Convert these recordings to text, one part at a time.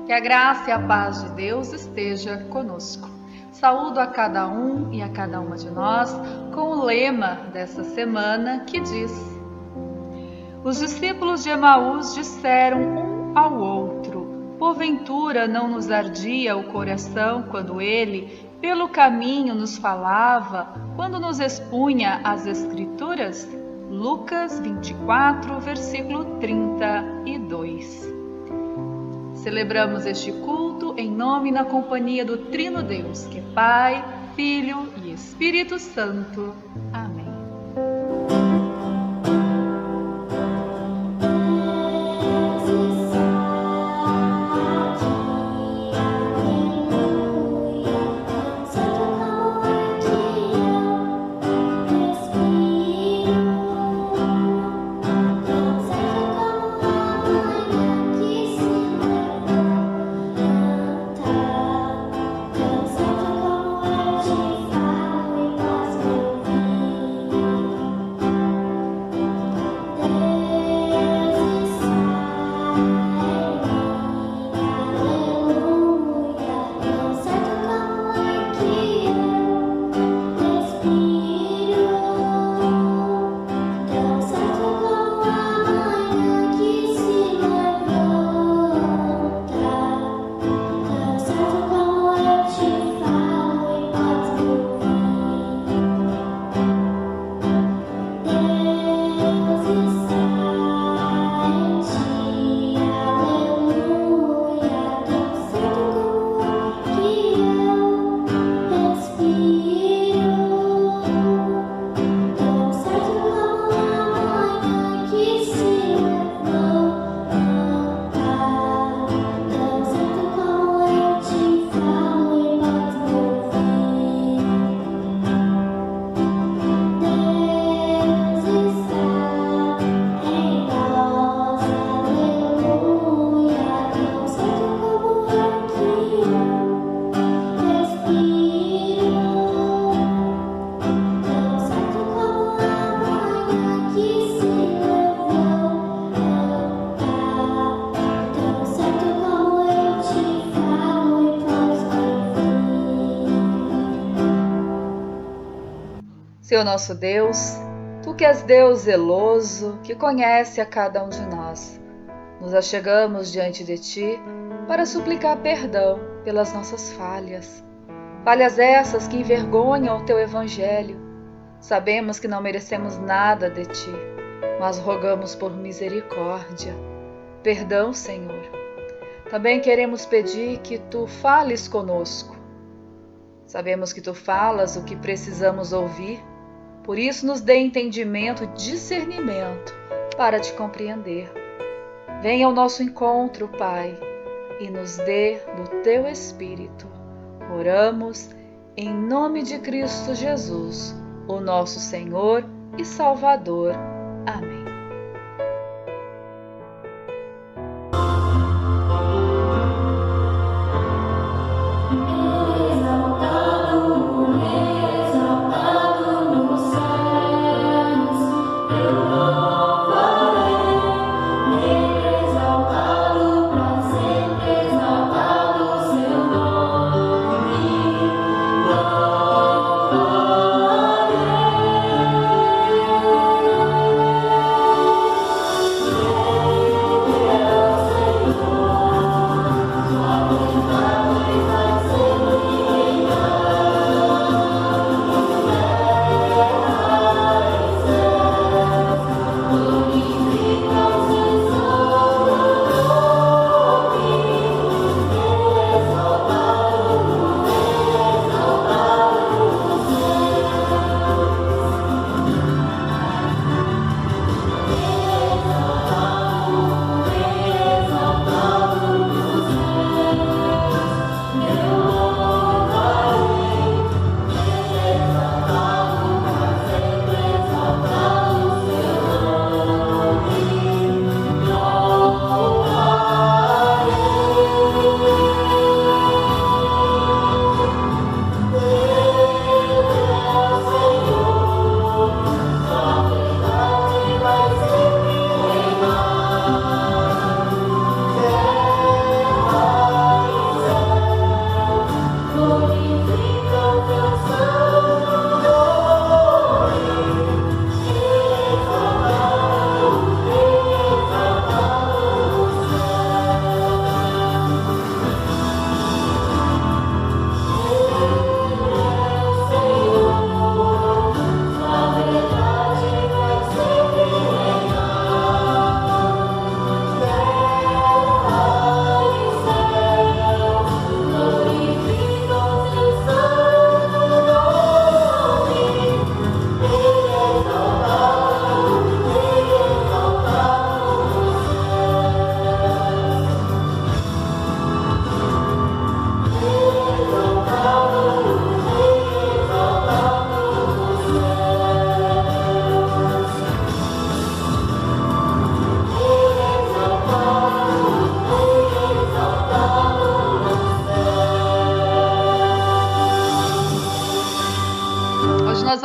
Que a graça e a paz de Deus esteja conosco. Saúdo a cada um e a cada uma de nós com o lema dessa semana que diz: os discípulos de Emaús disseram um ao outro: porventura não nos ardia o coração quando ele, pelo caminho, nos falava, quando nos expunha as Escrituras? Lucas 24, versículo 32. Celebramos este culto em nome e na companhia do Trino Deus, que é Pai, Filho e Espírito Santo. Amém. Senhor nosso Deus, Tu que és Deus zeloso, que conhece a cada um de nós, nos achegamos diante de Ti para suplicar perdão pelas nossas falhas. Falhas essas que envergonham o Teu Evangelho. Sabemos que não merecemos nada de Ti, mas rogamos por misericórdia. Perdão, Senhor. Também queremos pedir que Tu fales conosco. Sabemos que Tu falas o que precisamos ouvir. Por isso, nos dê entendimento e discernimento para Te compreender. Venha ao nosso encontro, Pai, e nos dê do Teu Espírito. Oramos em nome de Cristo Jesus, o nosso Senhor e Salvador. Amém.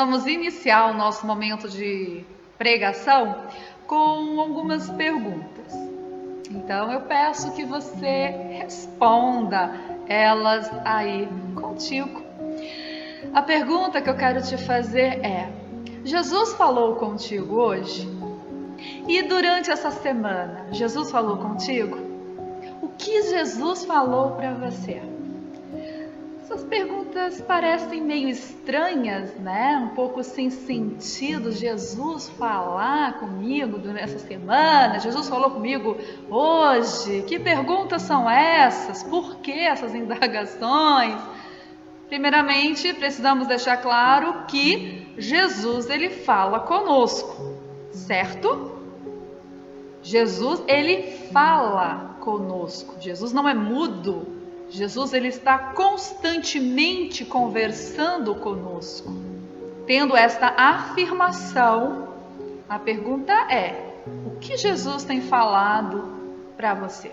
vamos iniciar o nosso momento de pregação com algumas perguntas. Então eu peço que você responda elas aí contigo. A pergunta que eu quero te fazer é: Jesus falou contigo hoje? E durante essa semana, Jesus falou contigo? O que Jesus falou para você? Essas perguntas parecem meio estranhas, né? Um pouco sem sentido. Jesus falar comigo durante essa semana, Jesus falou comigo hoje. Que perguntas são essas? Por que essas indagações? Primeiramente, precisamos deixar claro que Jesus, ele fala conosco, certo? Jesus, ele fala conosco. Jesus não é mudo. Jesus, ele está constantemente conversando conosco. Tendo esta afirmação, a pergunta é: o que Jesus tem falado para você?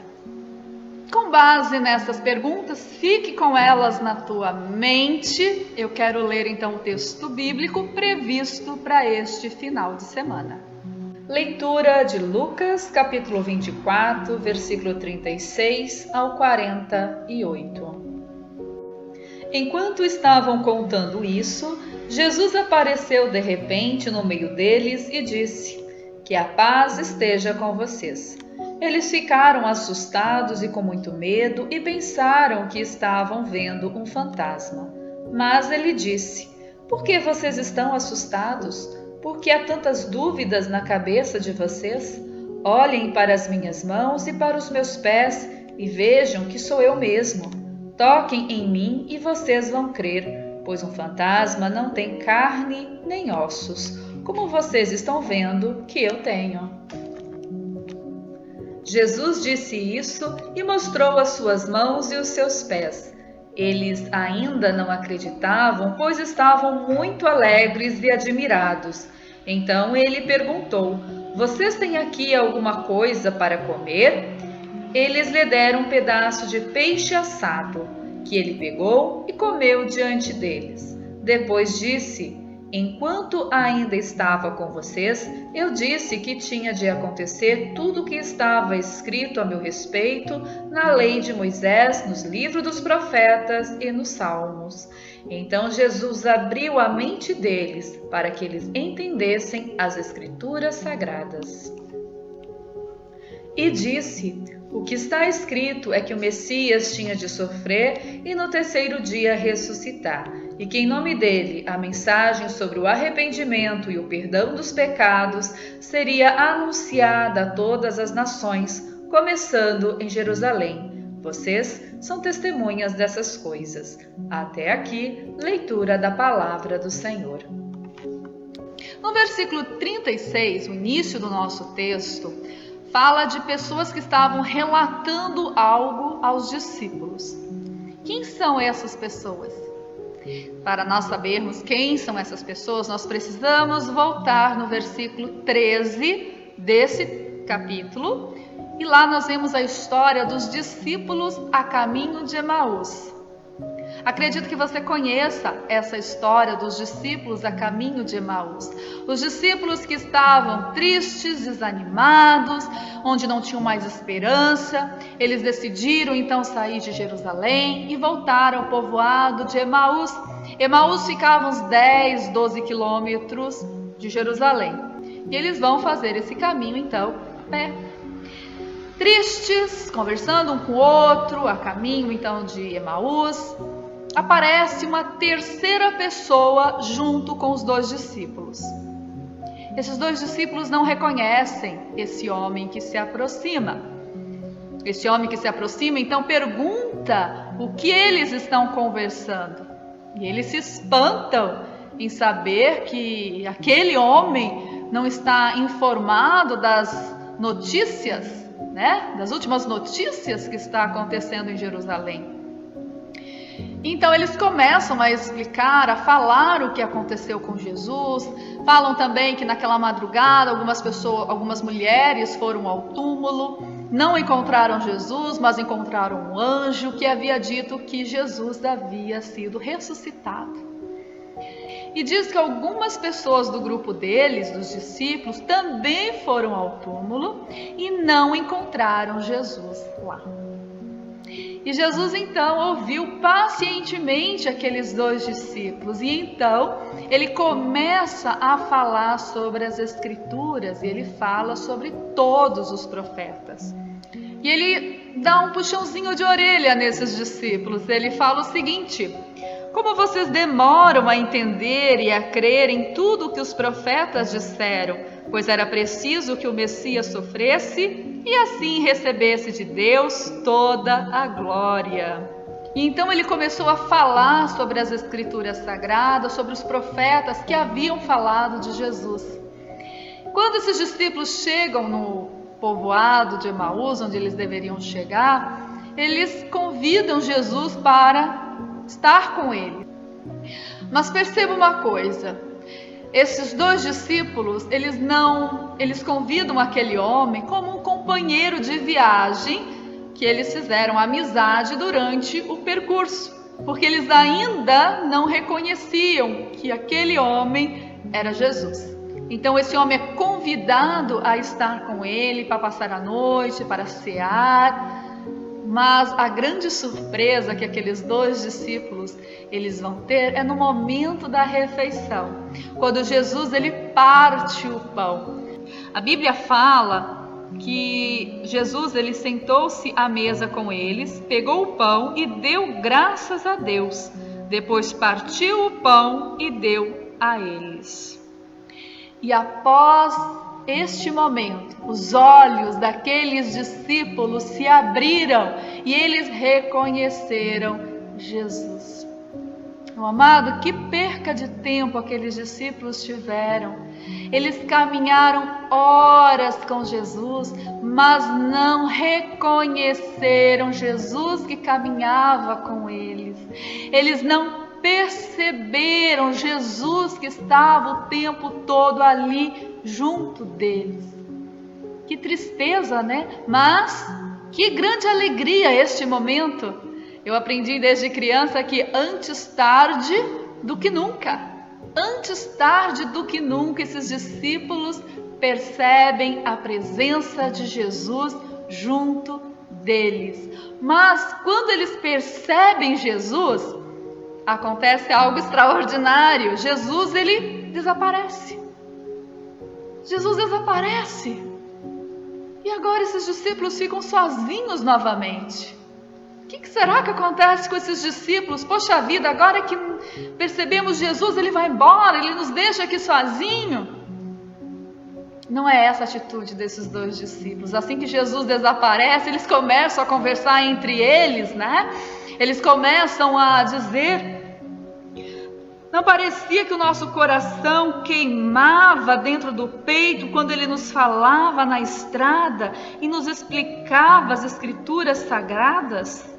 Com base nessas perguntas, fique com elas na tua mente. Eu quero ler então o texto bíblico previsto para este final de semana. Leitura de Lucas, capítulo 24, versículo 36 ao 48. Enquanto estavam contando isso, Jesus apareceu de repente no meio deles e disse: "Que a paz esteja com vocês." Eles ficaram assustados e com muito medo e pensaram que estavam vendo um fantasma. Mas ele disse: "Por que vocês estão assustados? Por que há tantas dúvidas na cabeça de vocês? Olhem para as minhas mãos e para os meus pés e vejam que sou eu mesmo. Toquem em mim e vocês vão crer, pois um fantasma não tem carne nem ossos, como vocês estão vendo que eu tenho." Jesus disse isso e mostrou as suas mãos e os seus pés. Eles ainda não acreditavam, pois estavam muito alegres e admirados. Então ele perguntou: "Vocês têm aqui alguma coisa para comer?" Eles lhe deram um pedaço de peixe assado, que ele pegou e comeu diante deles. Depois disse: "Enquanto ainda estava com vocês, eu disse que tinha de acontecer tudo o que estava escrito a meu respeito na lei de Moisés, nos livros dos profetas e nos salmos." Então Jesus abriu a mente deles para que eles entendessem as escrituras sagradas. E disse: "O que está escrito é que o Messias tinha de sofrer e no terceiro dia ressuscitar, e que em nome dele a mensagem sobre o arrependimento e o perdão dos pecados seria anunciada a todas as nações, começando em Jerusalém. Vocês são testemunhas dessas coisas." Até aqui, leitura da palavra do Senhor. No versículo 36, o início do nosso texto, fala de pessoas que estavam relatando algo aos discípulos. Quem são essas pessoas? Para nós sabermos quem são essas pessoas, nós precisamos voltar no versículo 13 desse capítulo, e lá nós vemos a história dos discípulos a caminho de Emaús. Acredito que você conheça essa história dos discípulos a caminho de Emaús. Os discípulos que estavam tristes, desanimados, onde não tinham mais esperança, eles decidiram então sair de Jerusalém e voltar ao povoado de Emaús. Emaús ficava uns 10, 12 quilômetros de Jerusalém. E eles vão fazer esse caminho então a pé. Tristes, conversando um com o outro, a caminho então de Emaús, aparece uma terceira pessoa junto com os dois discípulos. Esses dois discípulos não reconhecem esse homem que se aproxima. Esse homem que se aproxima então pergunta o que eles estão conversando. E eles se espantam em saber que aquele homem não está informado das notícias, das últimas notícias que está acontecendo em Jerusalém. Então eles começam a explicar, a falar o que aconteceu com Jesus. Falam também que naquela madrugada algumas mulheres foram ao túmulo, não encontraram Jesus, mas encontraram um anjo que havia dito que Jesus havia sido ressuscitado. E diz que algumas pessoas do grupo deles, dos discípulos, também foram ao túmulo e não encontraram Jesus lá. E Jesus então ouviu pacientemente aqueles 2 discípulos e então ele começa a falar sobre as Escrituras e ele fala sobre todos os profetas. E ele dá um puxãozinho de orelha nesses discípulos. Ele fala o seguinte: como vocês demoram a entender e a crer em tudo o que os profetas disseram, pois era preciso que o Messias sofresse e assim recebesse de Deus toda a glória. E então ele começou a falar sobre as Escrituras Sagradas, sobre os profetas que haviam falado de Jesus. Quando esses discípulos chegam no povoado de Emaús, onde eles deveriam chegar, eles convidam Jesus para estar com ele. Mas perceba uma coisa: esses 2 discípulos, eles convidam aquele homem como um companheiro de viagem, que eles fizeram amizade durante o percurso, porque eles ainda não reconheciam que aquele homem era Jesus. Então esse homem é convidado a estar com ele para passar a noite, para cear. Mas a grande surpresa que aqueles 2 discípulos eles vão ter é no momento da refeição, quando Jesus ele parte o pão. A Bíblia fala que Jesus ele sentou-se à mesa com eles, pegou o pão e deu graças a Deus. Depois partiu o pão e deu a eles. E após este momento, os olhos daqueles discípulos se abriram e eles reconheceram Jesus. Meu amado, que perca de tempo aqueles discípulos tiveram. Eles caminharam horas com Jesus, mas não reconheceram Jesus que caminhava com eles. Eles não perceberam Jesus que estava o tempo todo ali junto deles. Que tristeza, né? Mas que grande alegria este momento. Eu aprendi desde criança que antes tarde do que nunca, esses discípulos percebem a presença de Jesus junto deles. Mas quando eles percebem Jesus, acontece algo extraordinário. Jesus, ele desaparece. E agora esses discípulos ficam sozinhos novamente. O que será que acontece com esses discípulos? Poxa vida, agora que percebemos Jesus, ele vai embora, ele nos deixa aqui sozinho. Não é essa a atitude desses 2 discípulos. Assim que Jesus desaparece, eles começam a conversar entre eles, né? Eles começam a dizer: não parecia que o nosso coração queimava dentro do peito quando ele nos falava na estrada e nos explicava as Escrituras Sagradas?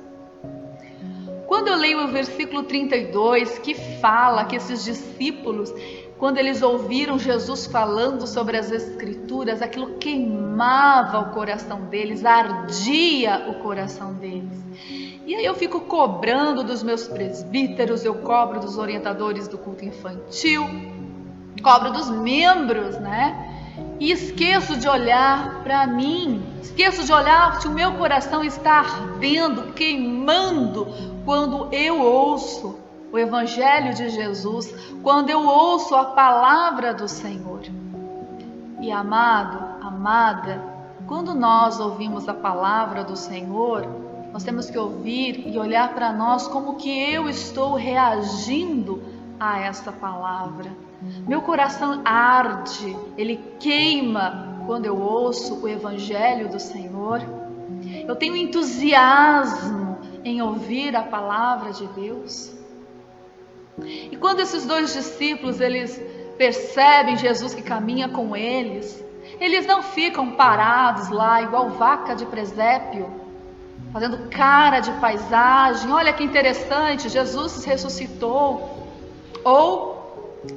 Quando eu leio o versículo 32, que fala que esses discípulos, quando eles ouviram Jesus falando sobre as Escrituras, aquilo queimava o coração deles, ardia o coração deles. E aí eu fico cobrando dos meus presbíteros, eu cobro dos orientadores do culto infantil, cobro dos membros, né? E esqueço de olhar para mim, esqueço de olhar se o meu coração está ardendo, queimando, quando eu ouço o Evangelho de Jesus, quando eu ouço a palavra do Senhor. E amado, amada, quando nós ouvimos a palavra do Senhor, nós temos que ouvir e olhar para nós como que eu estou reagindo a essa palavra. Meu coração arde, ele queima quando eu ouço o Evangelho do Senhor. Eu tenho entusiasmo em ouvir a palavra de Deus. E quando esses 2 discípulos, eles percebem Jesus que caminha com eles, eles não ficam parados lá igual vaca de presépio, fazendo cara de paisagem. Olha que interessante, Jesus ressuscitou. Ou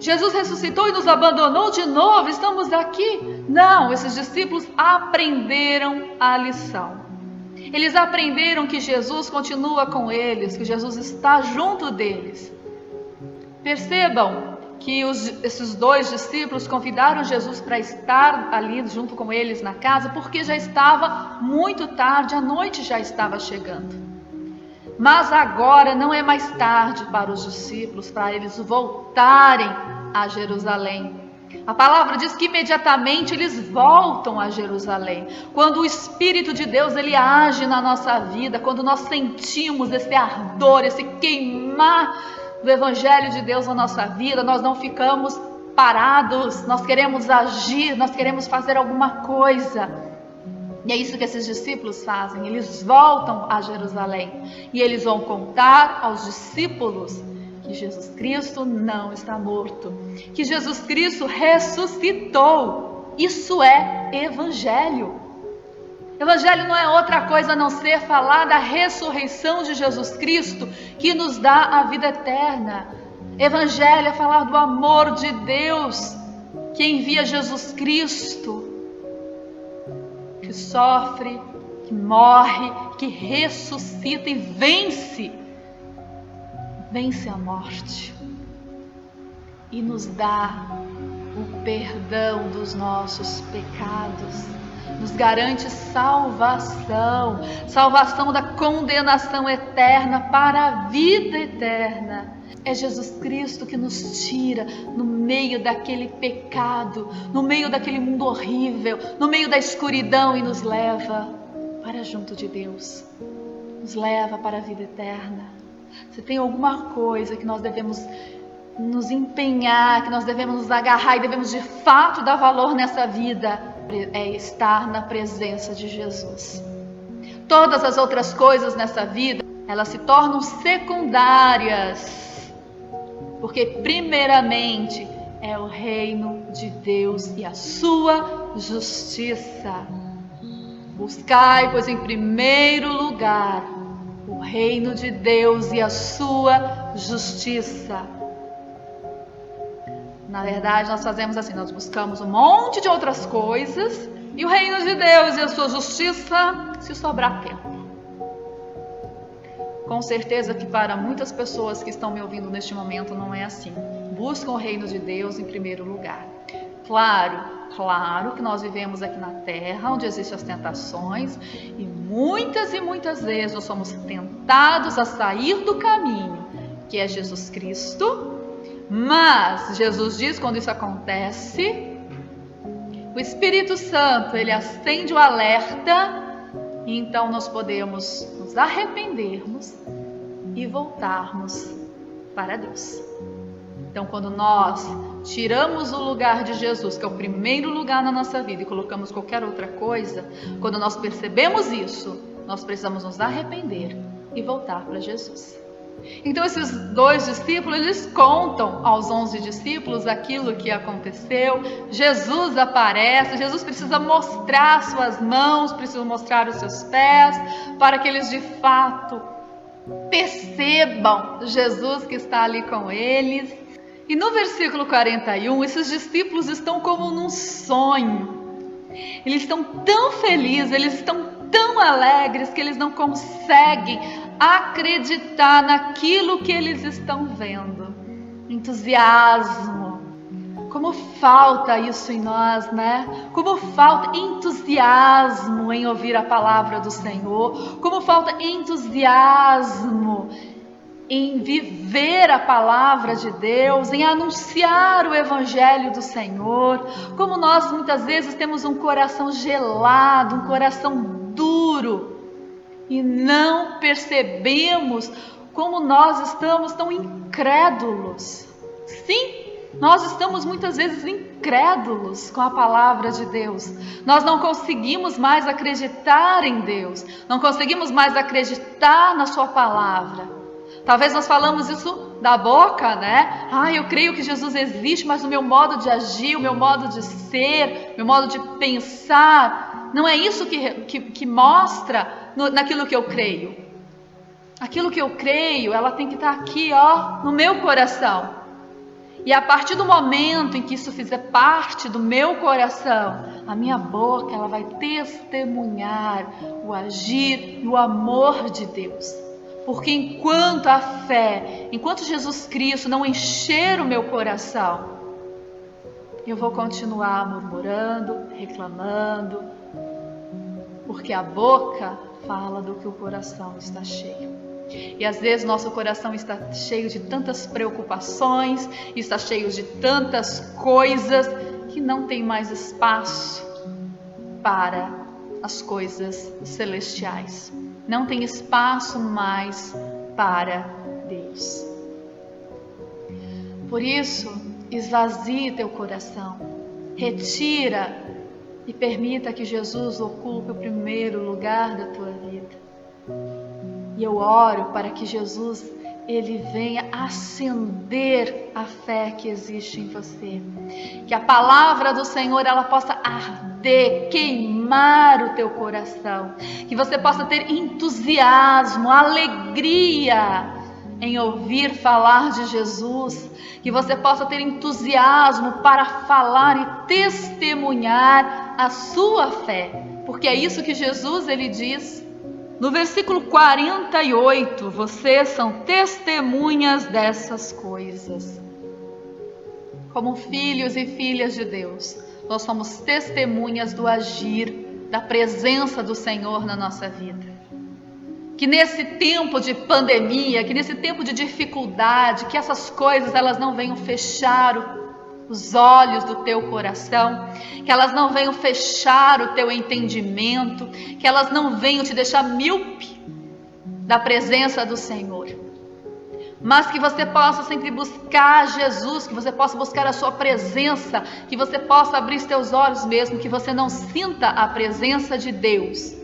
Jesus ressuscitou e nos abandonou de novo, estamos aqui. Não, esses discípulos aprenderam a lição. Eles aprenderam que Jesus continua com eles, que Jesus está junto deles. Percebam que esses 2 discípulos convidaram Jesus para estar ali junto com eles na casa, porque já estava muito tarde, a noite já estava chegando. Mas agora não é mais tarde para os discípulos, para eles voltarem a Jerusalém. A palavra diz que imediatamente eles voltam a Jerusalém. Quando o Espírito de Deus ele age na nossa vida, quando nós sentimos esse ardor, esse queimar do Evangelho de Deus na nossa vida, nós não ficamos parados, nós queremos agir, nós queremos fazer alguma coisa. E é isso que esses discípulos fazem, eles voltam a Jerusalém e eles vão contar aos discípulos que Jesus Cristo não está morto, que Jesus Cristo ressuscitou. Isso é Evangelho. Evangelho não é outra coisa a não ser falar da ressurreição de Jesus Cristo, que nos dá a vida eterna. Evangelho é falar do amor de Deus, que envia Jesus Cristo, que sofre, que morre, que ressuscita e vence a morte e nos dá o perdão dos nossos pecados, nos garante salvação da condenação eterna para a vida eterna. É Jesus Cristo que nos tira no meio daquele pecado, no meio daquele mundo horrível, no meio da escuridão e nos leva para junto de Deus, nos leva para a vida eterna. Se tem alguma coisa que nós devemos nos empenhar, que nós devemos nos agarrar e devemos de fato dar valor nessa vida, é estar na presença de Jesus. Todas as outras coisas nessa vida, elas se tornam secundárias, porque primeiramente é o reino de Deus e a sua justiça. Buscai, pois, em primeiro lugar o reino de Deus e a sua justiça. Na verdade, nós fazemos assim, nós buscamos um monte de outras coisas e o reino de Deus e a sua justiça, se sobrar tempo. Com certeza que para muitas pessoas que estão me ouvindo neste momento não é assim. Buscam o reino de Deus em primeiro lugar. Claro que nós vivemos aqui na terra, onde existem as tentações, e muitas vezes nós somos tentados a sair do caminho, que é Jesus Cristo. Mas Jesus diz, quando isso acontece, o Espírito Santo, ele acende o alerta, e então nós podemos nos arrependermos e voltarmos para Deus. Então, quando nós tiramos o lugar de Jesus, que é o primeiro lugar na nossa vida, e colocamos qualquer outra coisa, quando nós percebemos isso, nós precisamos nos arrepender e voltar para Jesus. Então esses 2 discípulos, eles contam aos 11 discípulos aquilo que aconteceu. Jesus aparece, Jesus precisa mostrar suas mãos, precisa mostrar os seus pés, para que eles de fato percebam Jesus que está ali com eles. E no versículo 41, esses discípulos estão como num sonho. Eles estão tão felizes, eles estão tão alegres que eles não conseguem acreditar naquilo que eles estão vendo. Entusiasmo. Como falta isso em nós, né? Como falta entusiasmo em ouvir a palavra do Senhor. Como falta entusiasmo em viver a palavra de Deus, em anunciar o Evangelho do Senhor. Como nós muitas vezes temos um coração gelado, um coração duro, e não percebemos como nós estamos tão incrédulos. Sim, nós estamos muitas vezes incrédulos com a palavra de Deus. Nós não conseguimos mais acreditar em Deus, não conseguimos mais acreditar na sua palavra. Talvez nós falamos isso da boca, né? Eu creio que Jesus existe, mas o meu modo de agir, o meu modo de ser, o meu modo de pensar, não é isso que mostra naquilo que eu creio. Aquilo que eu creio, ela tem que estar aqui, no meu coração. E a partir do momento em que isso fizer parte do meu coração, a minha boca, ela vai testemunhar o agir e o amor de Deus. Porque enquanto Jesus Cristo não encher o meu coração, eu vou continuar murmurando, reclamando, porque a boca fala do que o coração está cheio. E às vezes nosso coração está cheio de tantas preocupações, está cheio de tantas coisas, que não tem mais espaço para as coisas celestiais. Não tem espaço mais para Deus. Por isso, esvazie teu coração, retira e permita que Jesus ocupe o primeiro lugar da tua vida. E eu oro para que Jesus, ele venha acender a fé que existe em você. Que a palavra do Senhor, ela possa arder, queimar o teu coração. Que você possa ter entusiasmo, alegria em ouvir falar de Jesus. Que você possa ter entusiasmo para falar e testemunhar a sua fé. Porque é isso que Jesus, ele diz. No versículo 48, vocês são testemunhas dessas coisas. Como filhos e filhas de Deus, nós somos testemunhas do agir, da presença do Senhor na nossa vida. Que nesse tempo de pandemia, que nesse tempo de dificuldade, que essas coisas elas não venham fechar os olhos do teu coração, que elas não venham fechar o teu entendimento, que elas não venham te deixar míope da presença do Senhor, mas que você possa sempre buscar Jesus, que você possa buscar a sua presença, que você possa abrir os teus olhos mesmo que você não sinta a presença de Deus,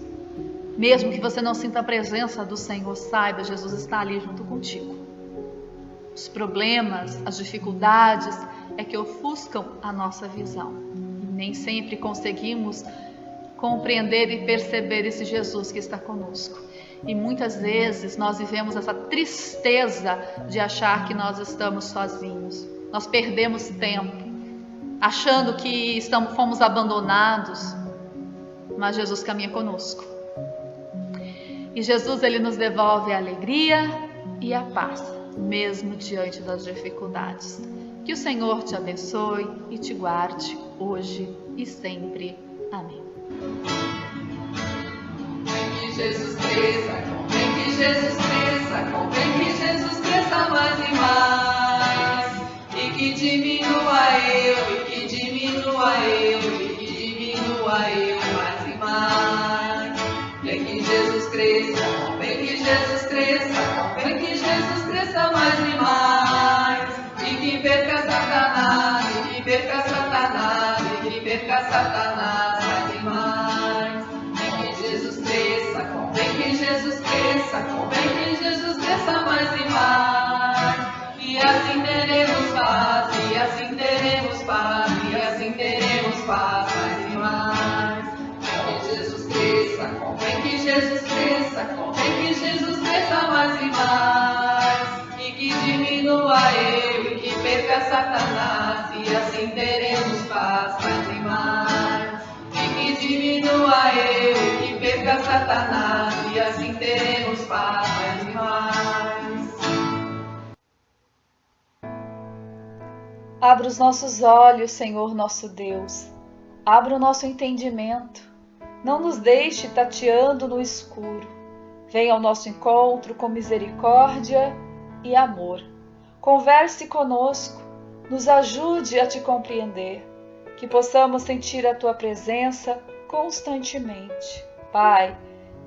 mesmo que você não sinta a presença do Senhor, saiba, Jesus está ali junto contigo. Os problemas, as dificuldades é que ofuscam a nossa visão. E nem sempre conseguimos compreender e perceber esse Jesus que está conosco. E muitas vezes nós vivemos essa tristeza de achar que nós estamos sozinhos. Nós perdemos tempo, achando que fomos abandonados, mas Jesus caminha conosco. E Jesus, ele nos devolve a alegria e a paz, mesmo diante das dificuldades. Que o Senhor te abençoe e te guarde hoje e sempre. Amém. Que Jesus cresça, convém que Jesus cresça, convém que Jesus cresça mais e mais. E que diminua eu, e que diminua eu, e que diminua eu mais e mais. Vem que Jesus cresça, convém que Jesus cresça, convém que Jesus cresça mais e mais. E que perca Satanás, e que perca Satanás, e que perca Satanás mais e mais. Vem que Jesus cresça, convém que Jesus cresça, convém que Jesus cresça mais e mais. E assim teremos paz, e assim teremos paz, e assim teremos paz mais e mais. Vem que Jesus cresça, convém que Jesus cresça, convém que Jesus cresça mais e mais. E que diminua eu, e que perca Satanás, e assim teremos paz mais e mais. E que diminua eu, e que perca Satanás, e assim teremos paz mais e mais. Abra os nossos olhos, Senhor nosso Deus. Abra o nosso entendimento. Não nos deixe tateando no escuro. Venha ao nosso encontro com misericórdia e amor. Converse conosco. Nos ajude a te compreender. Que possamos sentir a tua presença constantemente. Pai,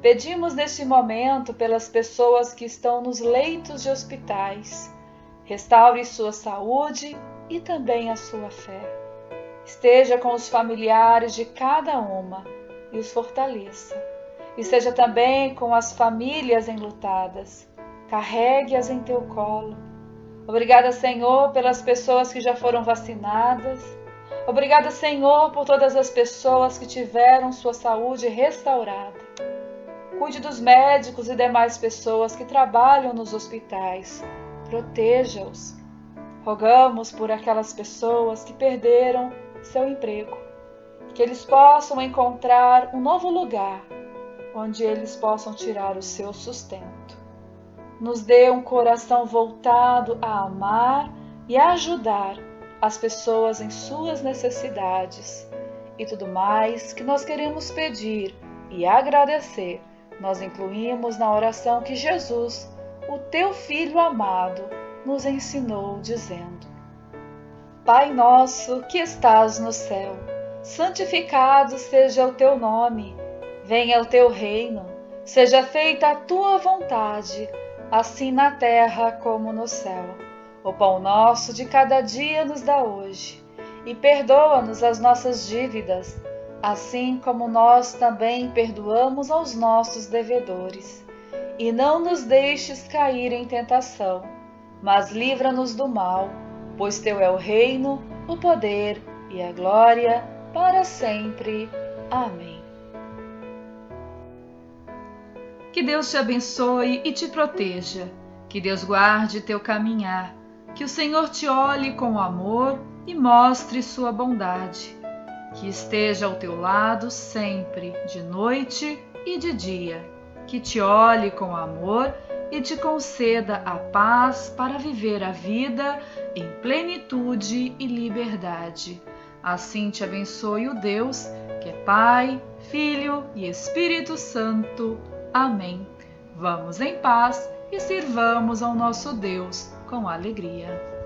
pedimos neste momento pelas pessoas que estão nos leitos de hospitais. Restaure sua saúde e também a sua fé. Esteja com os familiares de cada uma e os fortaleça. Esteja também com as famílias enlutadas. Carregue-as em teu colo. Obrigada, Senhor, pelas pessoas que já foram vacinadas. Obrigada, Senhor, por todas as pessoas que tiveram sua saúde restaurada. Cuide dos médicos e demais pessoas que trabalham nos hospitais. Proteja-os. Rogamos por aquelas pessoas que perderam seu emprego, que eles possam encontrar um novo lugar onde eles possam tirar o seu sustento. nos dê um coração voltado a amar e a ajudar as pessoas em suas necessidades. E tudo mais que nós queremos pedir e agradecer, nós incluímos na oração que Jesus, o teu Filho amado, nos ensinou dizendo: Pai nosso que estás no céu, santificado seja o teu nome. Venha o teu reino, seja feita a tua vontade, assim na terra como no céu. O pão nosso de cada dia nos dá hoje, e perdoa-nos as nossas dívidas, assim como nós também perdoamos aos nossos devedores. E não nos deixes cair em tentação, mas livra-nos do mal, pois teu é o reino, o poder e a glória para sempre. Amém. Que Deus te abençoe e te proteja, que Deus guarde teu caminhar, que o Senhor te olhe com amor e mostre sua bondade, que esteja ao teu lado sempre, de noite e de dia, que te olhe com amor e te conceda a paz para viver a vida em plenitude e liberdade. Assim te abençoe o Deus, que é Pai, Filho e Espírito Santo. Amém. Vamos em paz e sirvamos ao nosso Deus com alegria.